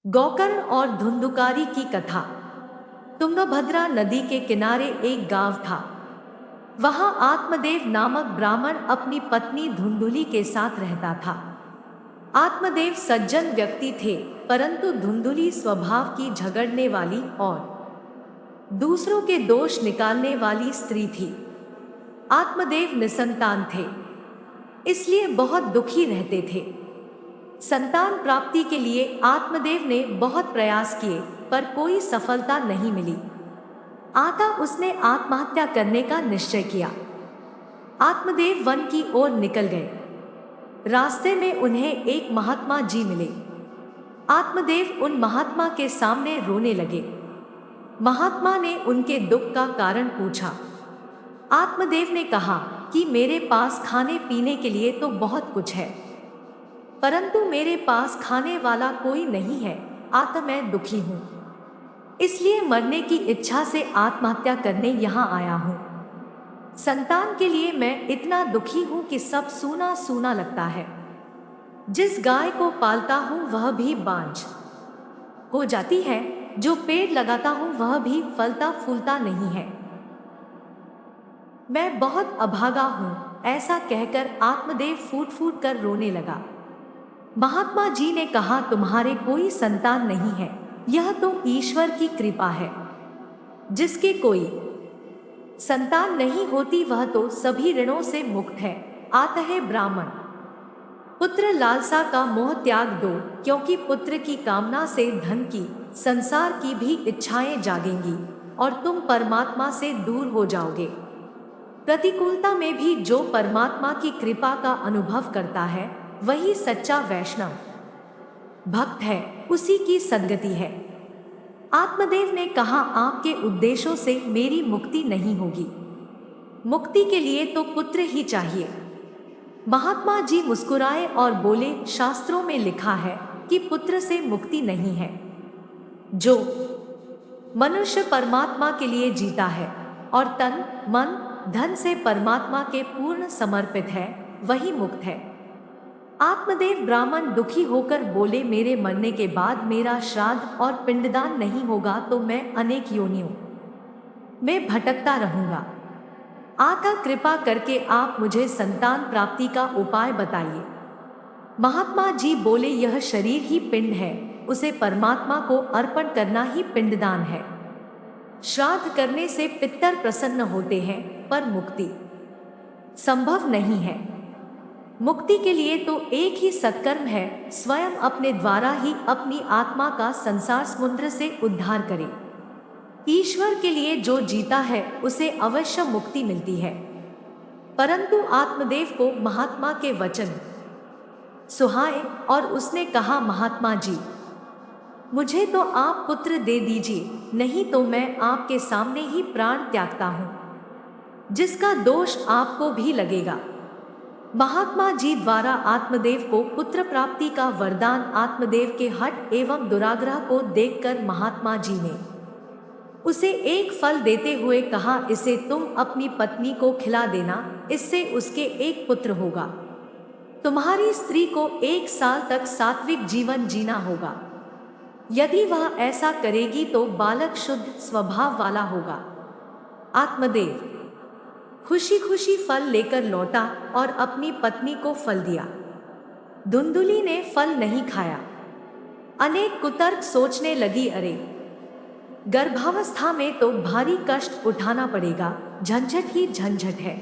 गौकर्ण और धुंधुकारी की कथा। तुंगभद्रा नदी के किनारे एक गांव था। वहां आत्मदेव नामक ब्राह्मण अपनी पत्नी धुंधुली के साथ रहता था। आत्मदेव सज्जन व्यक्ति थे, परंतु धुंधुली स्वभाव की झगड़ने वाली और दूसरों के दोष निकालने वाली स्त्री थी। आत्मदेव निसंतान थे, इसलिए बहुत दुखी रहते थे। संतान प्राप्ति के लिए आत्मदेव ने बहुत प्रयास किए, पर कोई सफलता नहीं मिली। आता उसने आत्महत्या करने का निश्चय किया। आत्मदेव वन की ओर निकल गए। रास्ते में उन्हें एक महात्मा जी मिले। आत्मदेव उन महात्मा के सामने रोने लगे। महात्मा ने उनके दुख का कारण पूछा। आत्मदेव ने कहा कि मेरे पास खाने पीने के लिए तो बहुत कुछ है, परंतु मेरे पास खाने वाला कोई नहीं है। आता मैं दुखी हूँ, इसलिए मरने की इच्छा से आत्महत्या करने यहाँ आया हूँ। संतान के लिए मैं इतना दुखी हूँ कि सब सूना सूना लगता है। जिस गाय को पालता हूँ वह भी बांझ हो जाती है, जो पेड़ लगाता हूँ वह भी फलता फूलता नहीं है। मैं बहुत अभागा हूँ। ऐसा कहकर आत्मदेव फूट फूट कर रोने लगा। महात्मा जी ने कहा, तुम्हारे कोई संतान नहीं है, यह तो ईश्वर की कृपा है। जिसके कोई संतान नहीं होती वह तो सभी ऋणों से मुक्त है। अतः ब्राह्मण पुत्र लालसा का मोह त्याग दो, क्योंकि पुत्र की कामना से धन की, संसार की भी इच्छाएं जागेंगी और तुम परमात्मा से दूर हो जाओगे। प्रतिकूलता में भी जो परमात्मा की कृपा का अनुभव करता है वही सच्चा वैष्णव भक्त है, उसी की सद्गति है। आत्मदेव ने कहा, आपके उद्देश्यों से मेरी मुक्ति नहीं होगी। मुक्ति के लिए तो पुत्र ही चाहिए। महात्मा जी मुस्कुराए और बोले, शास्त्रों में लिखा है कि पुत्र से मुक्ति नहीं है। जो मनुष्य परमात्मा के लिए जीता है और तन मन धन से परमात्मा के पूर्ण समर्पित है, वही मुक्त है। आत्मदेव ब्राह्मण दुखी होकर बोले, मेरे मरने के बाद मेरा श्राद्ध और पिंडदान नहीं होगा तो मैं अनेक योनियों में भटकता रहूंगा। आता कृपा करके आप मुझे संतान प्राप्ति का उपाय बताइए। महात्मा जी बोले, यह शरीर ही पिंड है, उसे परमात्मा को अर्पण करना ही पिंडदान है। श्राद्ध करने से पितर प्रसन्न होते हैं, पर मुक्ति संभव नहीं है। मुक्ति के लिए तो एक ही सत्कर्म है, स्वयं अपने द्वारा ही अपनी आत्मा का संसार समुद्र से उद्धार करे। ईश्वर के लिए जो जीता है उसे अवश्य मुक्ति मिलती है। परंतु आत्मदेव को महात्मा के वचन सुहाए और उसने कहा, महात्मा जी, मुझे तो आप पुत्र दे दीजिए, नहीं तो मैं आपके सामने ही प्राण त्यागता हूँ, जिसका दोष आपको भी लगेगा। महात्मा जी द्वारा आत्मदेव को पुत्र प्राप्ति का वरदान आत्मदेव के हठ एवं दुराग्रह को देखकर महात्मा जी ने उसे एक फल देते हुए कहा, इसे तुम अपनी पत्नी को खिला देना, इससे उसके एक पुत्र होगा। तुम्हारी स्त्री को 1 साल तक सात्विक जीवन जीना होगा। यदि वह ऐसा करेगी तो बालक शुद्ध स्वभाव वाला होगा। आत्मदेव खुशी खुशी फल लेकर लौटा और अपनी पत्नी को फल दिया। धुंधुली ने फल नहीं खाया। अनेक कुतर्क सोचने लगी, अरे गर्भावस्था में तो भारी कष्ट उठाना पड़ेगा, झंझट ही झंझट है।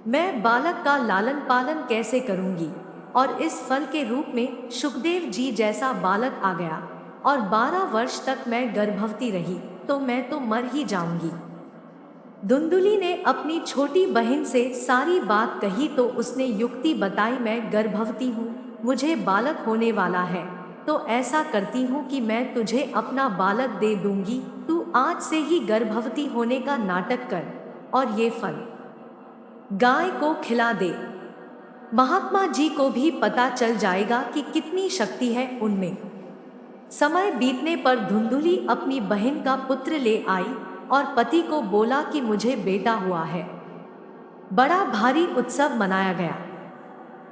मैं बालक का लालन पालन कैसे करूंगी? और इस फल के रूप में सुखदेव जी जैसा बालक आ गया और 12 वर्ष तक मैं गर्भवती रही तो मैं तो मर ही जाऊंगी। धुंधुली ने अपनी छोटी बहन से सारी बात कही तो उसने युक्ति बताई, मैं गर्भवती हूँ, मुझे बालक होने वाला है, तो ऐसा करती हूँ कि मैं तुझे अपना बालक दे दूंगी। तू आज से ही गर्भवती होने का नाटक कर और ये फल गाय को खिला दे। महात्मा जी को भी पता चल जाएगा कि कितनी शक्ति है उनमें। समय बीतने पर धुंधुली अपनी बहन का पुत्र ले आई और पति को बोला कि मुझे बेटा हुआ है। बड़ा भारी उत्सव मनाया गया।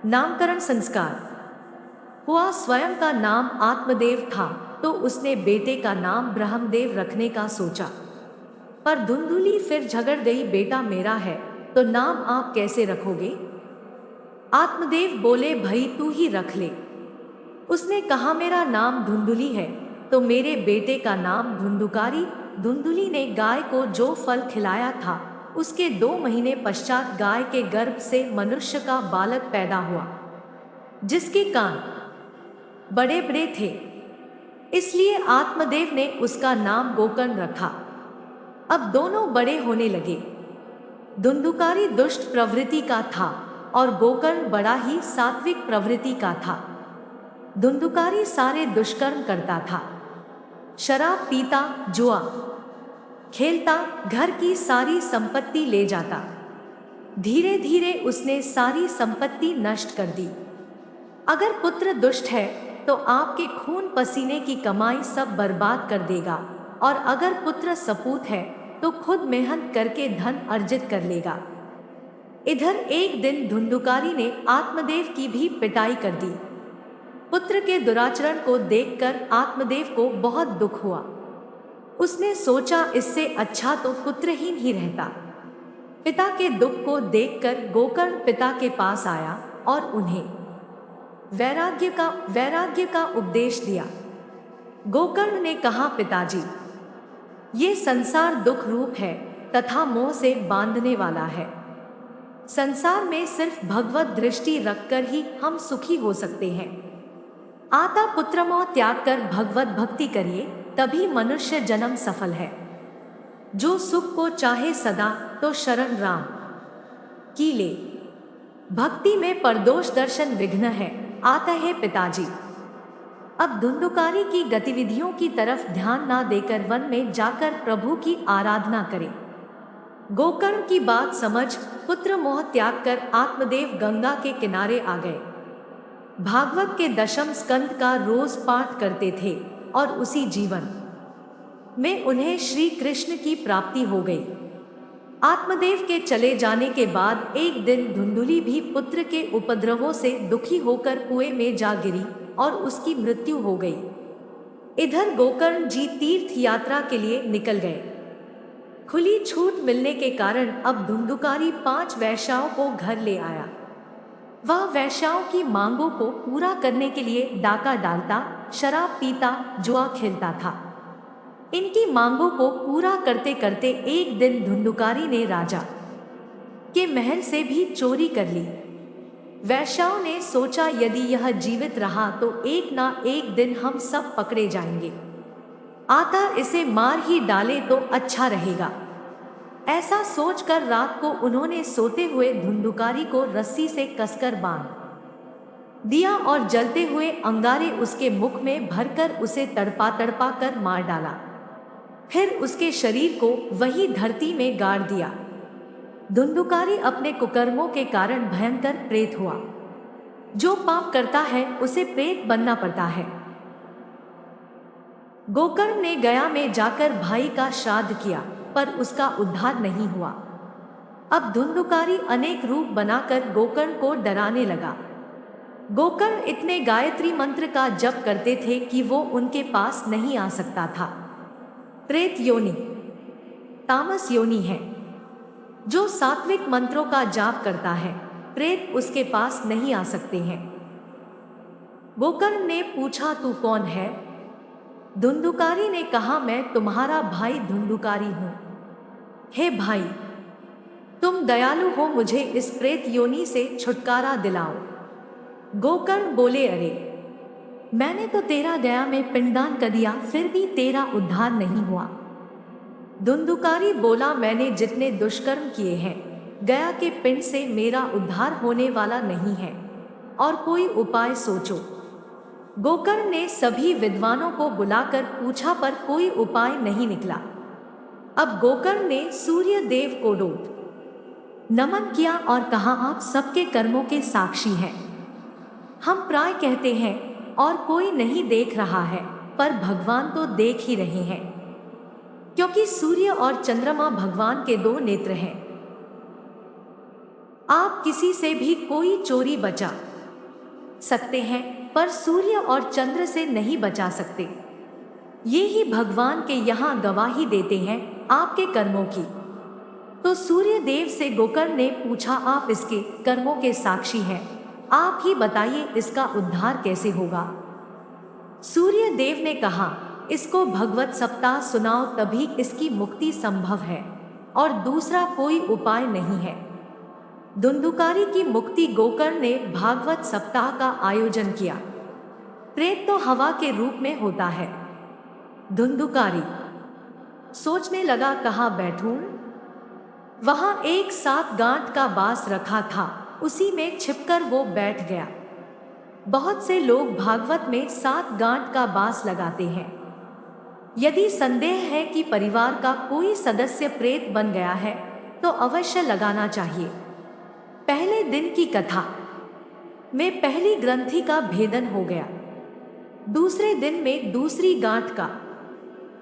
नामकरण संस्कार हुआ स्वयं का नाम आत्मदेव था, तो उसने बेटे का नाम ब्रह्मदेव रखने का सोचा। पर धुंधुली फिर झगड़ गई, बेटा मेरा है तो नाम आप कैसे रखोगे? आत्मदेव बोले, भई तू ही रख ले। उसने कहा, मेरा नाम धुंधुली है तो मेरे बेटे का नाम धुंधुकारी। धुंधुली ने गाय को जो फल खिलाया था, उसके 2 महीने पश्चात गाय के गर्भ से मनुष्य का बालक पैदा हुआ, जिसके कान बड़े बड़े थे। इसलिए आत्मदेव ने उसका नाम गोकर्ण रखा। अब दोनों बड़े होने लगे। धुंधुकारी दुष्ट प्रवृत्ति का था और गोकर्ण बड़ा ही सात्विक प्रवृत्ति का था। धुंधुकारी सारे दुष्कर्म करता था, शराब पीता, जुआ खेलता, घर की सारी संपत्ति ले जाता। धीरे धीरे उसने सारी संपत्ति नष्ट कर दी। अगर पुत्र दुष्ट है तो आपके खून पसीने की कमाई सब बर्बाद कर देगा, और अगर पुत्र सपूत है तो खुद मेहनत करके धन अर्जित कर लेगा। इधर एक दिन धुंधुकारी ने आत्मदेव की भी पिटाई कर दी। पुत्र के दुराचरण को देखकर आत्मदेव को बहुत दुख हुआ। उसने सोचा, इससे अच्छा तो पुत्रहीन ही रहता। पिता के दुख को देखकर गोकर्ण पिता के पास आया और उन्हें वैराग्य का उपदेश दिया। गोकर्ण ने कहा, पिताजी, ये संसार दुख रूप है तथा मोह से बांधने वाला है। संसार में सिर्फ भगवत दृष्टि रखकर ही हम सुखी हो सकते हैं। आता पुत्र मोह त्याग कर भगवत भक्ति करिए, तभी मनुष्य जन्म सफल है। जो सुख को चाहे सदा तो शरण राम की ले। भक्ति में परदोष दर्शन विघ्न है, आता है पिताजी। अब धुंधुकारी की गतिविधियों की तरफ ध्यान ना देकर वन में जाकर प्रभु की आराधना करें। गोकर्ण की बात समझ पुत्र मोह त्याग कर आत्मदेव गंगा के किनारे आ गए। भागवत के 10वें स्कंद का रोज पाठ करते थे और उसी जीवन में उन्हें श्री कृष्ण की प्राप्ति हो गई। आत्मदेव के चले जाने के बाद एक दिन धुंधुली भी पुत्र के उपद्रवों से दुखी होकर कुएं में जा गिरी और उसकी मृत्यु हो गई। इधर गोकर्ण जी तीर्थ यात्रा के लिए निकल गए। खुली छूट मिलने के कारण अब धुंधुकारी 5 वैश्याओं को घर ले आया। वह वैश्याओं की मांगों को पूरा करने के लिए डाका डालता, शराब पीता, जुआ खेलता था। इनकी मांगों को पूरा करते करते एक दिन धुंधुकारी ने राजा के महल से भी चोरी कर ली। वैश्याओं ने सोचा, यदि यह जीवित रहा तो एक ना एक दिन हम सब पकड़े जाएंगे। आता इसे मार ही डाले तो अच्छा रहेगा। ऐसा सोचकर रात को उन्होंने सोते हुए धुंधुकारी को रस्सी से कसकर बांध दिया और जलते हुए अंगारे उसके मुख में भरकर उसे तड़पा तड़पा कर मार डाला। फिर उसके शरीर को वही धरती में गाड़ दिया। धुंधुकारी अपने कुकर्मों के कारण भयंकर प्रेत हुआ। जो पाप करता है उसे प्रेत बनना पड़ता है। गोकर्ण ने गया में जाकर भाई का श्राद्ध किया, पर उसका उद्धार नहीं हुआ। अब धुंधुकारी अनेक रूप बनाकर गोकर्ण को डराने लगा। गोकर्ण इतने गायत्री मंत्र का जप करते थे कि वो उनके पास नहीं आ सकता था। प्रेत योनि तामस योनि है। जो सात्विक मंत्रों का जाप करता है, प्रेत उसके पास नहीं आ सकते हैं। गोकर्ण ने पूछा, तू कौन है? धुंधुकारी ने कहा, मैं तुम्हारा भाई धुंधुकारी हूं। हे भाई, तुम दयालु हो, मुझे इस प्रेत योनि से छुटकारा दिलाओ। गोकर्ण बोले, अरे मैंने तो तेरा गया में पिंडदान कर दिया, फिर भी तेरा उद्धार नहीं हुआ। धुंधुकारी बोला, मैंने जितने दुष्कर्म किए हैं, गया के पिंड से मेरा उद्धार होने वाला नहीं है, और कोई उपाय सोचो। गोकर्ण ने सभी विद्वानों को बुलाकर पूछा, पर कोई उपाय नहीं निकला। अब गोकर्ण ने सूर्य देव को नमन किया और कहा, आप सबके कर्मों के साक्षी हैं। हम प्राय कहते हैं और कोई नहीं देख रहा है, पर भगवान तो देख ही रहे हैं, क्योंकि सूर्य और चंद्रमा भगवान के 2 नेत्र हैं। आप किसी से भी कोई चोरी बचा सकते हैं, पर सूर्य और चंद्र से नहीं बचा सकते। ये ही भगवान के यहाँ गवाही देते हैं आपके कर्मों की। तो सूर्य देव से गोकर्ण ने पूछा, आप इसके कर्मों के साक्षी हैं, आप ही बताइए इसका उद्धार कैसे होगा। सूर्य देव ने कहा, इसको भगवत सप्ताह सुनाओ तभी इसकी मुक्ति संभव है और दूसरा कोई उपाय नहीं है। धुंधुकारी की मुक्ति गोकर्ण ने भागवत सप्ताह का आयोजन किया। प्रेत तो हवा के रूप में होता है। धुंधुकारी सोचने लगा, कहाँ बैठूं? वहां एक 7 गांठ का बांस रखा था, उसी में छिपकर वो बैठ गया। बहुत से लोग भागवत में 7 गांठ का बांस लगाते हैं। यदि संदेह है कि परिवार का कोई सदस्य प्रेत बन गया है तो अवश्य लगाना चाहिए। पहले दिन की कथा में पहली ग्रंथि का भेदन हो गया, दूसरे दिन में दूसरी गांठ का।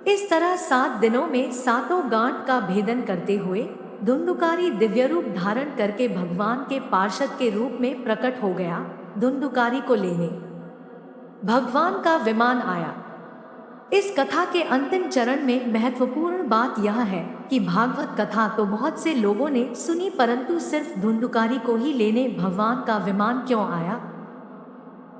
इस तरह 7 दिनों में 7 गांठ का भेदन करते हुए धुंधुकारी दिव्य रूप धारण करके भगवान के पार्षद के रूप में प्रकट हो गया। धुंधुकारी को लेने भगवान का विमान आया। इस कथा के अंतिम चरण में महत्वपूर्ण बात यह है कि भागवत कथा तो बहुत से लोगों ने सुनी, परंतु सिर्फ धुंधुकारी को ही लेने भगवान का विमान क्यों आया?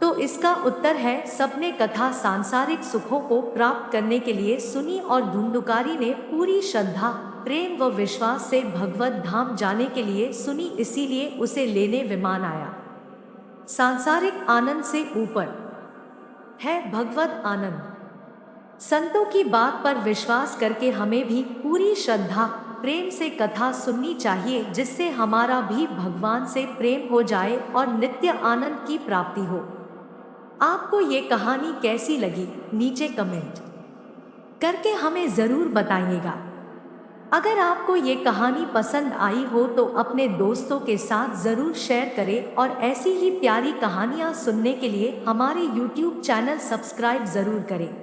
तो इसका उत्तर है, सबने कथा सांसारिक सुखों को प्राप्त करने के लिए सुनी और धुंधुकारी ने पूरी श्रद्धा, प्रेम व विश्वास से भगवत धाम जाने के लिए सुनी, इसीलिए उसे लेने विमान आया। सांसारिक आनंद से ऊपर है भगवत आनंद। संतों की बात पर विश्वास करके हमें भी पूरी श्रद्धा प्रेम से कथा सुननी चाहिए, जिससे हमारा भी भगवान से प्रेम हो जाए और नित्य आनंद की प्राप्ति हो। आपको ये कहानी कैसी लगी नीचे कमेंट करके हमें ज़रूर बताइएगा। अगर आपको ये कहानी पसंद आई हो तो अपने दोस्तों के साथ ज़रूर शेयर करें और ऐसी ही प्यारी कहानियाँ सुनने के लिए हमारे YouTube चैनल सब्सक्राइब ज़रूर करें।